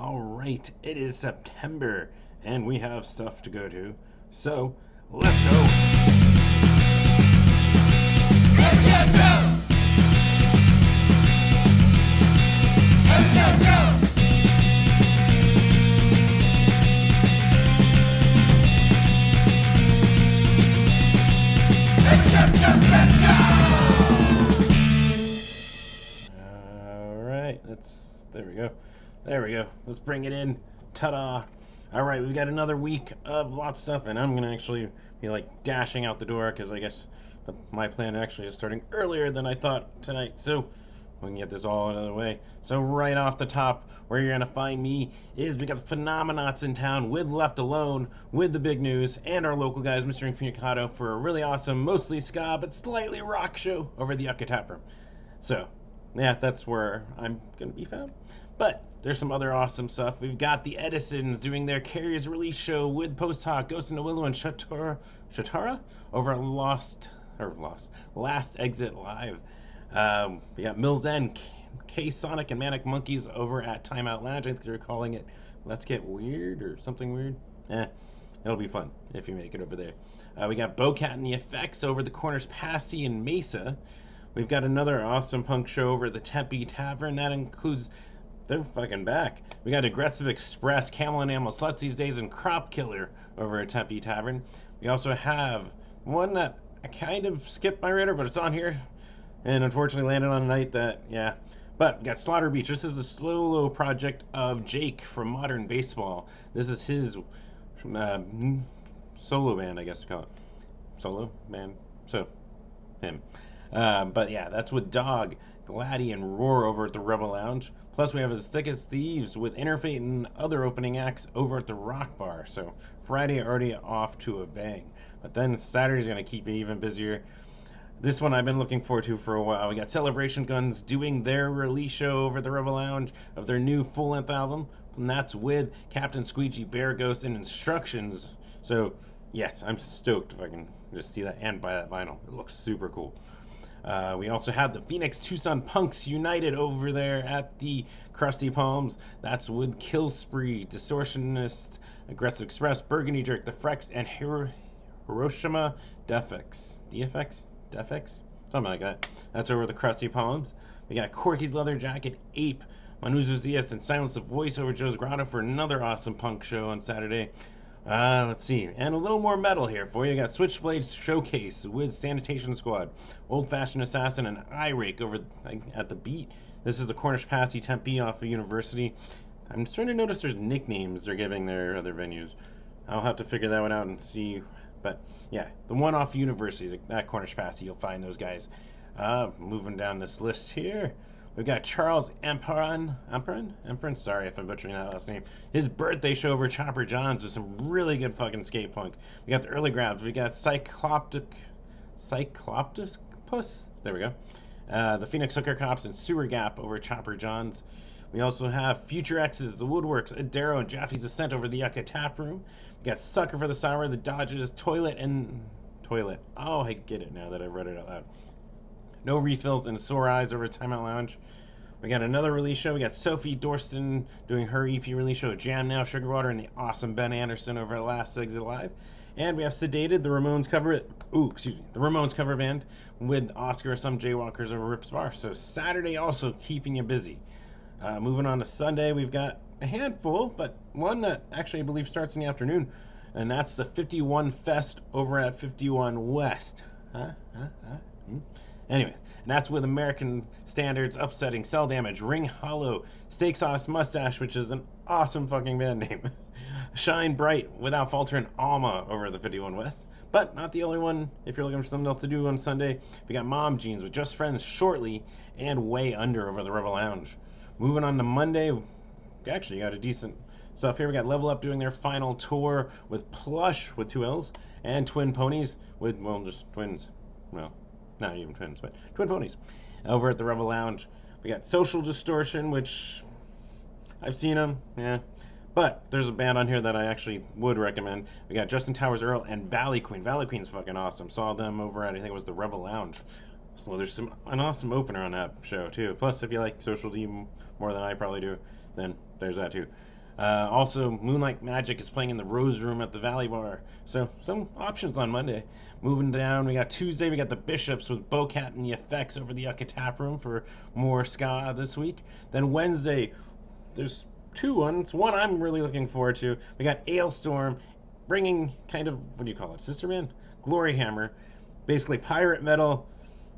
All right, it is September, and we have stuff to go to. So, let's go. All right, there we go. There we go. Let's bring it in. Ta-da. All right, we've got another week of lots of stuff, and I'm gonna actually be like dashing out the door because I guess my plan actually is starting earlier than I thought tonight. So we can get this all out of the way. So right off the top, where you're gonna find me is we got the Phenomenauts in town with Left Alone, with the big news, and our local guys, Mr. Incommunicado, for a really awesome, mostly ska but slightly rock show over at the Yucca Tap Room. So yeah, that's where I'm gonna be found. But there's some other awesome stuff. We've got the Edisons doing their Carrier's release show with Post Talk, Ghost in the Willow, and Shatara over at Last Exit Live. We got Mills End, K-Sonic, and Manic Monkeys over at Timeout Lounge. I think they're calling it Let's Get Weird or something weird. It'll be fun if you make it over there. We got Bocat and the Effects over the Corners Pasty in Mesa. We've got another awesome punk show over at the Tempe Tavern. That includes, they're fucking back. We got Aggressive Express, Camel and Animal Sluts these days, and Crop Killer over at Tempe Tavern. We also have one that I kind of skipped my radar, but it's on here. And unfortunately landed on a night that, yeah. But we got Slaughter Beach. This is a solo project of Jake from Modern Baseball. This is his solo band, I guess to call it. Solo band? So, him. But yeah, that's with Dog, Gladdy, and Roar over at the Rebel Lounge. Plus, we have As Thick as Thieves with Interfate and other opening acts over at the Rock Bar. So Friday already off to a bang. But then Saturday's going to keep it even busier. This one I've been looking forward to for a while. We got Celebration Guns doing their release show over at the Rebel Lounge of their new full-length album. And that's with Captain Squeegee, Bear Ghost, and Instructions. So, yes, I'm stoked if I can just see that and buy that vinyl. It looks super cool. We also have the Phoenix Tucson Punks United over there at the Krusty Palms. That's with Kill Spree, Distortionist, Aggressive Express, Burgundy Jerk, The Frex, and Hiroshima Defects. Defects? Something like that. That's over the Krusty Palms. We got Corky's Leather Jacket, Ape, Manuzo Zias, and Silence of Voice over Joe's Grotto for another awesome punk show on Saturday. Let's see. And a little more metal here for you. Got Switchblade Showcase with Sanitation Squad, Old Fashioned Assassin, and Eye Rake over at the Beat. This is the Cornish Passy Tempe off of University. I'm just trying to notice there's nicknames they're giving their other venues. I'll have to figure that one out and see. But yeah, the one off University, that Cornish Passy, you'll find those guys. Moving down this list here. We've got Charles Emperin, sorry if I'm butchering that last name. His birthday show over Chopper John's with some really good fucking skate punk. We got the early grabs. We got Cycloptus. There we go. The Phoenix Hooker Cops and Sewer Gap over Chopper John's. We also have Future X's, The Woodworks, Adaro, and Jaffe's Ascent over the Yucca Tap Room. We got Sucker for the Sour, The Dodges, Toilet. Oh, I get it now that I've read it out loud. No Refills and Sore Eyes over at Timeout Lounge. We got another release show. We got Sophie Dorston doing her EP release show, Jam Now, Sugar Water, and the awesome Ben Anderson over at Last Exit Live. And we have Sedated, the Ramones cover band with Oscar, some Jaywalkers over Rips Bar. So Saturday also keeping you busy. Moving on to Sunday, we've got a handful, but one that actually I believe starts in the afternoon, and that's the 51 Fest over at 51 West. Anyways, and that's with American Standards, Upsetting, Cell Damage, Ring Hollow, Steak Sauce Mustache, which is an awesome fucking band name, Shine Bright, Without Falter, and Alma over at the 51 West. But not the only one. If you're looking for something else to do on Sunday, we got Mom Jeans with Just Friends Shortly and Way Under over the Rebel Lounge. Moving on to Monday, actually got a decent stuff here. We got Level Up doing their final tour with Plush with 2 L's and Twin Ponies with, well, just twins. Well, not even twins, but Twin Ponies over at the Rebel Lounge. We got Social Distortion, which I've seen them, yeah. But there's a band on here that I actually would recommend. We got Justin Towers Earl and Valley Queen. Valley Queen's fucking awesome. Saw them over at, I think it was the Rebel Lounge. So there's an awesome opener on that show too. Plus, if you like Social D more than I probably do, then there's that too. Also, Moonlight Magic is playing in the Rose Room at the Valley Bar. So, some options on Monday. Moving down, we got Tuesday, we got the Bishops with Bocat and the Effects over the Yucca Tap Room for more ska this week. Then Wednesday, there's two ones. One I'm really looking forward to. We got Ailstorm bringing kind of, what do you call it, Sister Man? Glory Hammer. Basically pirate metal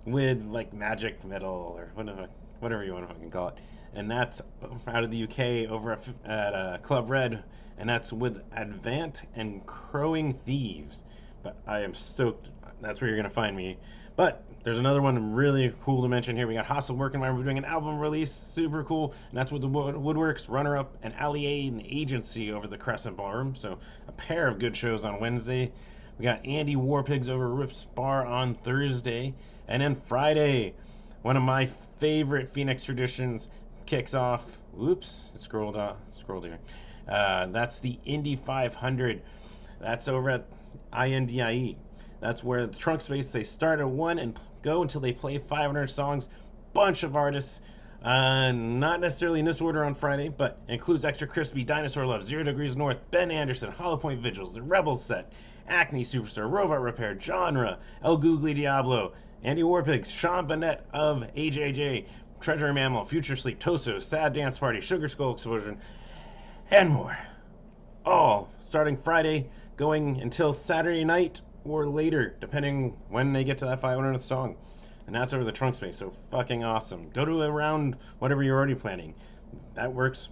with like magic metal or whatever you want to fucking call it. And that's out of the UK over at Club Red, and that's with Advant and Crowing Thieves. But I am stoked. That's where you're gonna find me. But there's another one really cool to mention here. We got Hostile Work Environment. We're doing an album release, super cool, and that's with the Woodworks, Runner Up, and Allier and the Agency over the Crescent Ballroom. So a pair of good shows on Wednesday. We got Andy Warpigs over Rips Bar on Thursday, and then Friday, one of my favorite Phoenix traditions kicks off. Oops, it scrolled here. That's the Indy 500. That's over at INDIE. That's where the trunk space, they start at 1 and go until they play 500 songs. Bunch of artists. Not necessarily in this order on Friday, but includes Extra Crispy, Dinosaur Love, 0 Degrees North, Ben Anderson, Hollow Point Vigils, The Rebels Set, Acne Superstar, Robot Repair, Genre, El Googly Diablo, Andy Warpigs, Sean Bennett of AJJ, Treasure Mammal, Future Sleep, Toso, Sad Dance Party, Sugar Skull Explosion, and more. All starting Friday, going until Saturday night or later, depending when they get to that 500th song. And that's over the trunk space, so fucking awesome. Go to around whatever you're already planning. That works.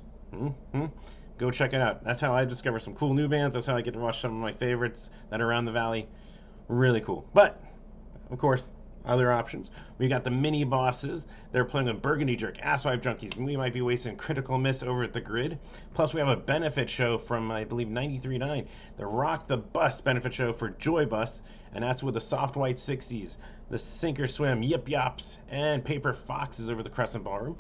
Go check it out. That's how I discover some cool new bands. That's how I get to watch some of my favorites that are around the valley. Really cool. But, of course, other options. We got the Mini Bosses. They're playing with Burgundy Jerk, Asswipe Junkies, and We Might Be Wasting, Critical Miss over at the Grid. Plus, we have a benefit show from, I believe, 93.9. The Rock the Bus benefit show for Joy Bus, and that's with the Soft White 60s, the Sink or Swim, Yip Yaps, and Paper Foxes over the Crescent Ballroom.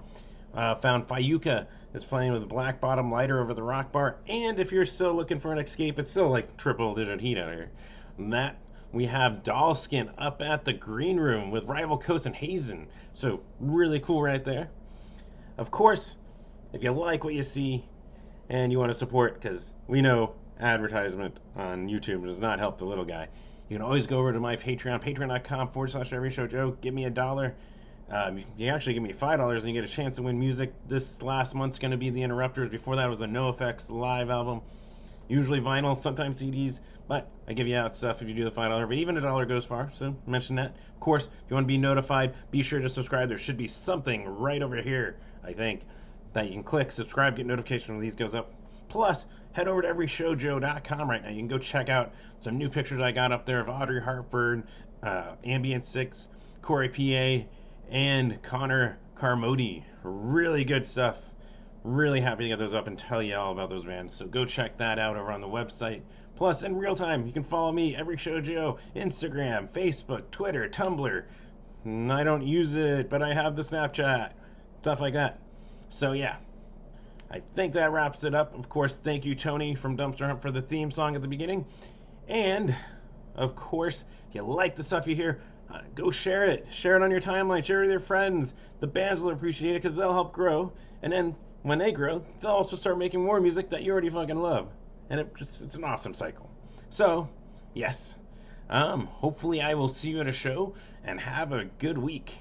Found Fayuka is playing with Black Bottom Lighter over the Rock Bar, and if you're still looking for an escape, it's still like triple-digit heat out here. And that, we have Dollskin up at the Green Room with Rival Coast and Hazen. So really cool right there. Of course, if you like what you see and you want to support, because we know advertisement on YouTube does not help the little guy, you can always go over to my Patreon, patreon.com/everyshowjoe. Give me $1. You actually give me $5 and you get a chance to win music. This last month's going to be the Interrupters. Before that was a NoFX live album. Usually vinyl, sometimes CDs, but I give you out stuff if you do the $5, but even $1 goes far, so mention that. Of course, if you want to be notified, be sure to subscribe. There should be something right over here, I think, that you can click, subscribe, get notification when these goes up. Plus, head over to everyshowjoe.com right now. You can go check out some new pictures I got up there of Audrey Hartford, Ambient 6, Corey PA, and Connor Carmody. Really good stuff. Really happy to get those up and tell you all about those bands. So go check that out over on the website. Plus, in real time, you can follow me, Every Show Joe, Instagram, Facebook, Twitter, Tumblr. I don't use it, but I have the Snapchat. Stuff like that. So yeah, I think that wraps it up. Of course, thank you, Tony from Dumpster Hunt, for the theme song at the beginning. And, of course, if you like the stuff you hear, go share it. Share it on your timeline. Share it with your friends. The bands will appreciate it because they'll help grow. And then when they grow, they'll also start making more music that you already fucking love. And it's an awesome cycle. So, yes. Hopefully I will see you at a show, and have a good week.